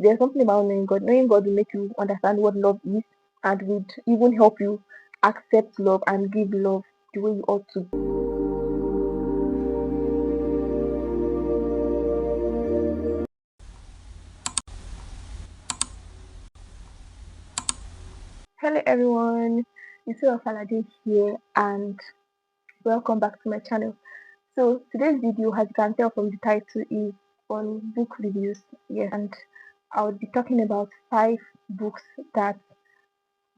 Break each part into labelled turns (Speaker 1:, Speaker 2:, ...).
Speaker 1: there's something about knowing God. Knowing God will make you understand what love is and would even help you accept love and give love the way you ought to. Hello everyone, it's Falade here and welcome back to my channel. So today's video, as you can tell from the title, is on book reviews. Yes, and I'll be talking about 5 books that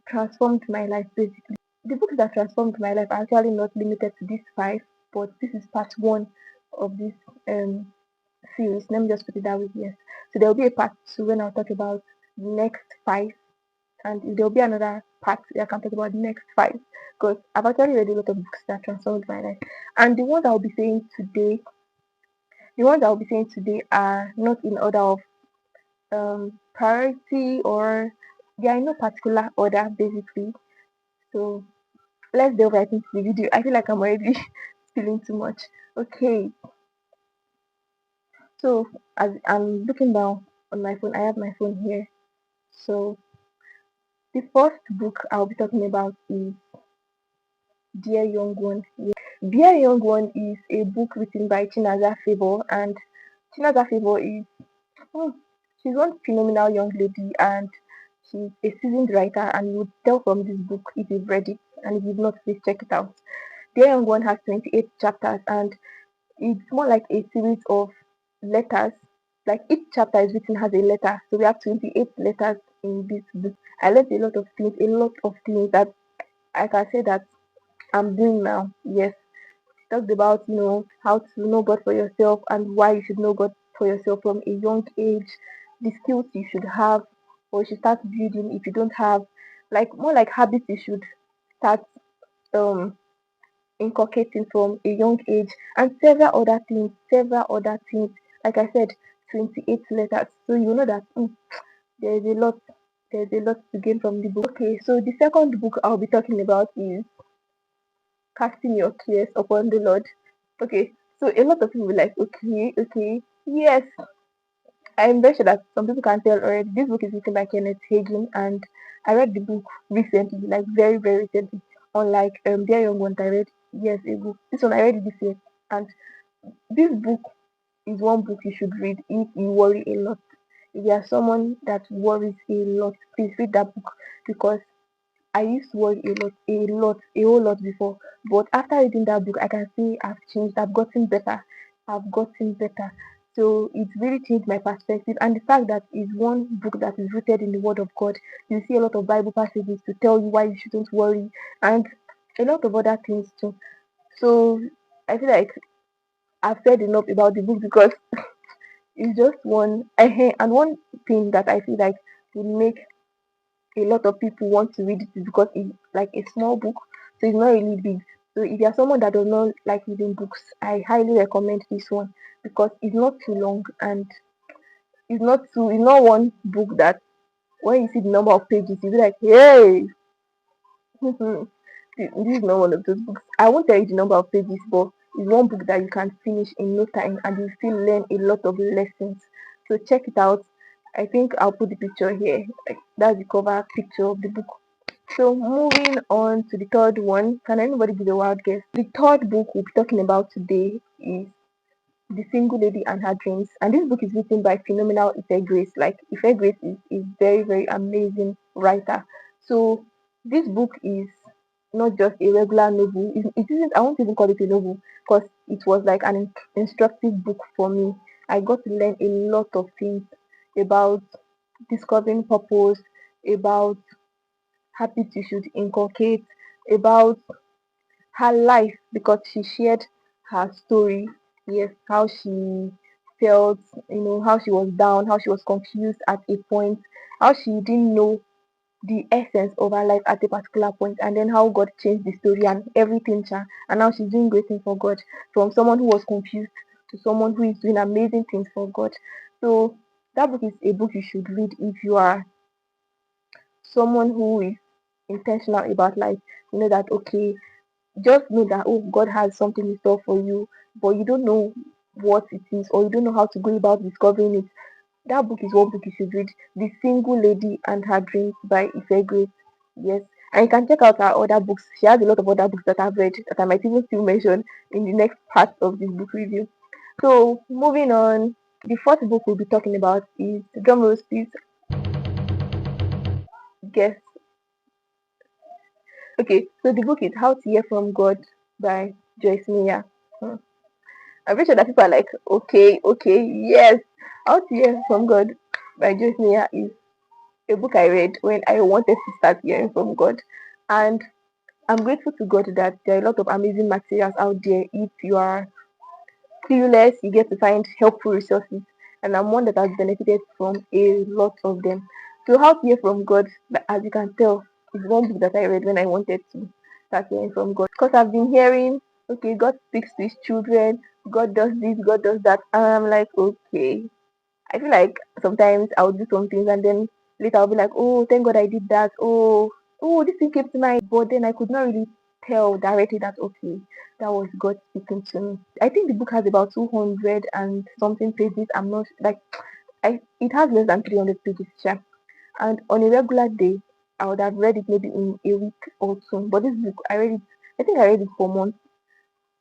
Speaker 1: transformed my life basically. The books that transformed my life are actually not limited to these 5, but this is part 1 of this series. Let me just put it that way. Yes. So there will be a part 2 when I'll talk about the next 5, and if there will be another part where I can talk about the next 5, because I've actually read a lot of books that transformed my life. And the ones I'll be saying today are not in order of priority, or they are in no particular order basically. So let's delve right into the video. I feel like I'm already feeling too much. Okay, so as I'm looking down on my phone, I have my phone here. So the first book I'll be talking about is Dear Young One. Yes. Dear Young One is a book written by Chinaza Favour, and Chinaza Favour is oh, she's one phenomenal young lady, and she's a seasoned writer, and you would tell from this book if you've read it, and if you've not, please check it out. Dear Young One has 28 chapters, and it's more like a series of letters. Like each chapter is written has a letter, so we have 28 letters in this book. I learned a lot of things that I can say that I'm doing now. Yes, talked about how to know God for yourself and why you should know God for yourself from a young age, the skills you should have or you should start building if you don't have, like more like habits you should start um inculcating from a young age, and several other things. Like I said, 28 letters. So you know that there's a lot there's a lot to gain from the book. Okay, so the second book I'll be talking about is Casting Your Cares Upon the Lord. Okay, so a lot of people were like, okay, yes. I'm very sure that some people can tell already. This book is written by Kenneth Hagin, and I read the book recently, like very, very recently. Unlike Dear Young One, I read years ago. This one I read it this year, and this book is one book you should read if you worry a lot. If you are someone that worries a lot, please read that book, because I used to worry a whole lot before. But after reading that book, I can see I've changed. I've gotten better. I've gotten better. So it really changed my perspective. And the fact that it's one book that is rooted in the Word of God, you see a lot of Bible passages to tell you why you shouldn't worry, and a lot of other things too. So I feel like I've said enough about the book, because it's just one. And one thing that I feel like would make a lot of people want to read it is because it's like a small book, so it's not really big. So if you're someone that does not like reading books, I highly recommend this one, because it's not too long, and it's not one book that when you see the number of pages you'll be like, hey, this is not one of those books. I won't tell you the number of pages, but it's one book that you can finish in no time and you still learn a lot of lessons. So check it out. I think I'll put the picture here. Like, that's the cover picture of the book. So moving on to the third one, can anybody give a wild guess? The third book we'll be talking about today is The Single Lady and Her Dreams, and this book is written by phenomenal Ife Grace. Like Ife Grace is a very, very amazing writer. So this book is not just a regular novel. It isn't. I won't even call it a novel, because it was like an instructive book for me. I got to learn a lot of things about discovering purpose, about habits you should inculcate, about her life, because she shared her story. Yes, how she felt, how she was down, how she was confused at a point, how she didn't know the essence of her life at a particular point, and then how God changed the story and everything. And now she's doing great things for God, from someone who was confused to someone who is doing amazing things for God. So that book is a book you should read if you are someone who is intentional about life. You know that, okay, just know that, oh, God has something in store for you, but you don't know what it is, or you don't know how to go about discovering it. That book is one book you should read. The Single Lady and Her Dreams by Ife Grace. Yes. And you can check out her other books. She has a lot of other books that I've read that I might even still mention in the next part of this book review. So moving on, the fourth book we'll be talking about is drum roll please. Guess. Okay, so the book is How to Hear from God by Joyce Meyer. Hmm. I'm pretty sure that people are like, okay, yes. How to Hear from God by Joyce Meyer is a book I read when I wanted to start hearing from God. And I'm grateful to God that there are a lot of amazing materials out there. If you are clueless, you get to find helpful resources. And I'm one that has benefited from a lot of them. So, How to Hear from God, as you can tell, is one book that I read when I wanted to start hearing from God. Because I've been hearing, okay, God speaks to his children, God does this, God does that. And I'm like, okay, I feel like sometimes I'll do some things and then later I'll be like, oh, thank God I did that. Oh, this thing came to mind. But then I could not really tell directly that, okay, that was God speaking to me. I think the book has about 200 and something pages. I'm not like, it has less than 300 pages. Sure. And on a regular day, I would have read it maybe in a week or two. But this book, I think I read it for months.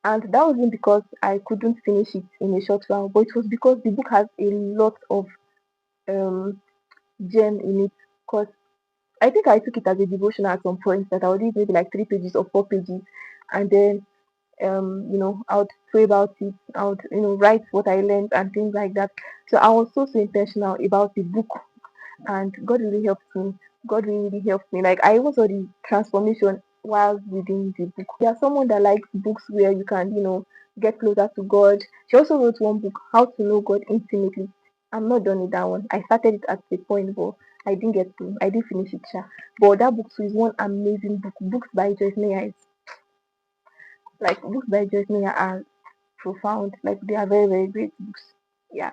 Speaker 1: And that wasn't because I couldn't finish it in a short while, but it was because the book has a lot of um gem in it. Because I think I took it as a devotion at some point that I would read maybe like 3 pages or 4 pages, and then I would pray about it. I would write what I learned and things like that. So I was so intentional about the book, and God really helped me. God really helped me. Like I even saw the transformation while reading the book. You're someone that likes books where you can, get closer to God. She also wrote one book, How to Know God Intimately. I'm not done with that one. I started it at a point, but I didn't finish it. Sha. But that book too is one amazing book. Books by Joyce Meyer are profound. Like they are very, very great books. Yeah.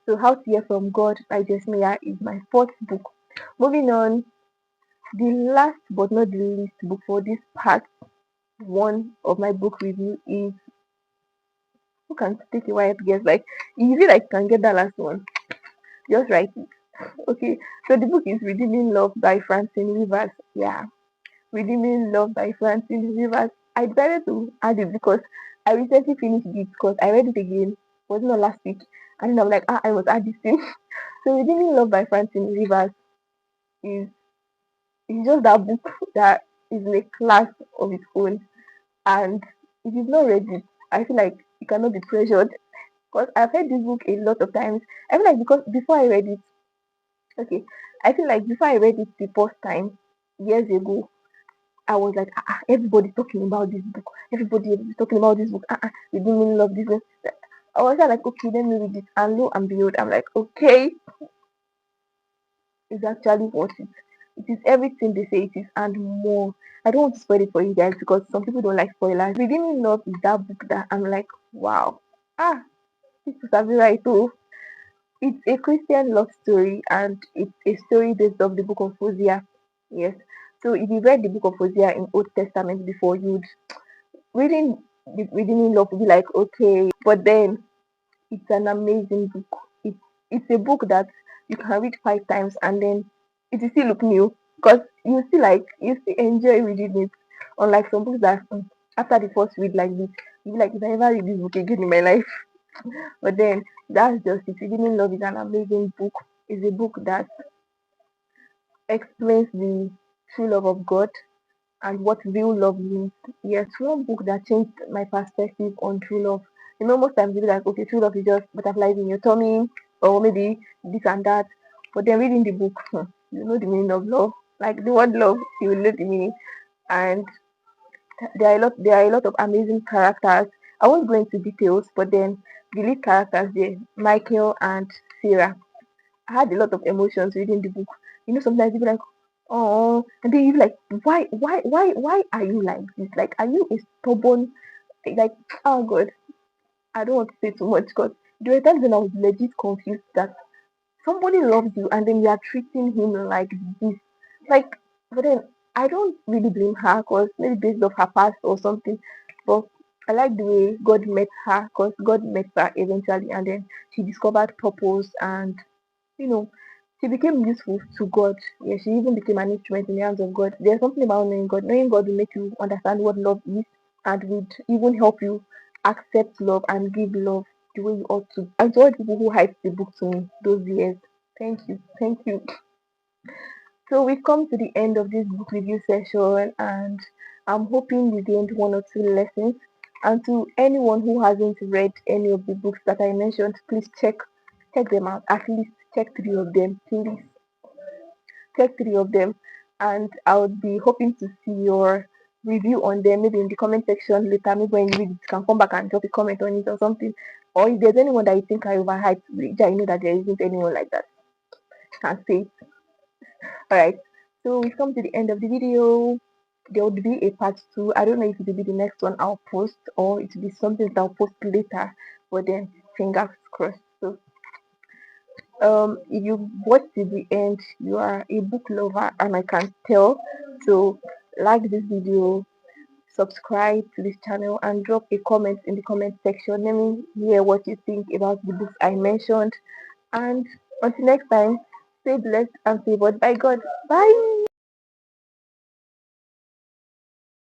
Speaker 1: So How to Hear from God by Joyce Meyer is my fourth book. Moving on, the last but not the least book for this part one of my book review is who can take a wild guess? Like easy like can get that last one. Just write it. Okay. So the book is Redeeming Love by Francine Rivers. Yeah. Redeeming Love by Francine Rivers. I decided to add it because I recently finished it because I read it again. Was not last week. And then I'm like, I must add this thing. So Redeeming Love by Francine Rivers is it's just that book that is in a class of its own. And if you've not read it, I feel like you cannot be pressured because I've read this book a lot of times. I feel like because before I read it, okay, I feel like before I read it the first time years ago, I was like, everybody's talking about this book. Everybody is talking about this book. We didn't really love this book. I was like, okay, let me read it. And lo and behold, I'm like, okay, it's actually worth it. It is everything they say it is and more. I don't want to spoil it for you guys because some people don't like spoilers. Redeeming Love is that book that I'm like, wow. This is a right too. It's a Christian love story and it's a story based off the book of Hosea. Yes. So if you read the book of Hosea in Old Testament before, you'd reading Redeeming Love would be like, okay. But then it's an amazing book. It's a book that you can read 5 times and then it will still look new because you still enjoy reading it. Unlike some books that after the first read like this, you be like, if I ever read this book again in my life. But then that's just it. Redeeming Love is an amazing book. It's a book that explains the true love of God and what real love means. Yes, one book that changed my perspective on true love. Most times you be like, okay, true love is just butterflies in your tummy, or maybe this and that. But then reading the book, you know the meaning of love. Like the word love, you will know the meaning. And there are a lot of amazing characters. I won't go into details, but then the lead characters there, Michael and Sarah. I had a lot of emotions reading the book. Sometimes you be like, oh, and then you be like, why are you like this? Like, are you a stubborn, like, oh God, I don't want to say too much because there were times when I was legit confused that somebody loves you and then you are treating him like this. Like, but then I don't really blame her because maybe based off her past or something. But I like the way God met her because God met her eventually and then she discovered purpose and You know, she became useful to God. Yeah, she even became an instrument in the hands of God. There's something about knowing God. Knowing God will make you understand what love is and would even help you accept love and give love the way you ought to. And to all the people who hyped the book to me those years, thank you. Thank you. So we've come to the end of this book review session, and I'm hoping you gained one or two lessons. And to anyone who hasn't read any of the books that I mentioned, please check them out. At least check three of them. Please check three of them, and I would be hoping to see your review on them. Maybe in the comment section later. Maybe when you read it, you can come back and drop a comment on it or something. Or if there's anyone that you think I overhyped, which I know that there isn't anyone like that, can say. All right. So we've come to the end of the video. There would be a part two. I don't know if it will be the next one I'll post or it will be something that I'll post later. But then fingers crossed. So if you watched to the end, you are a book lover and I can tell. So like this video, subscribe to this channel and drop a comment in the comment section. Let me hear what you think about the books I mentioned. And until next time, stay blessed and favored by God. Bye.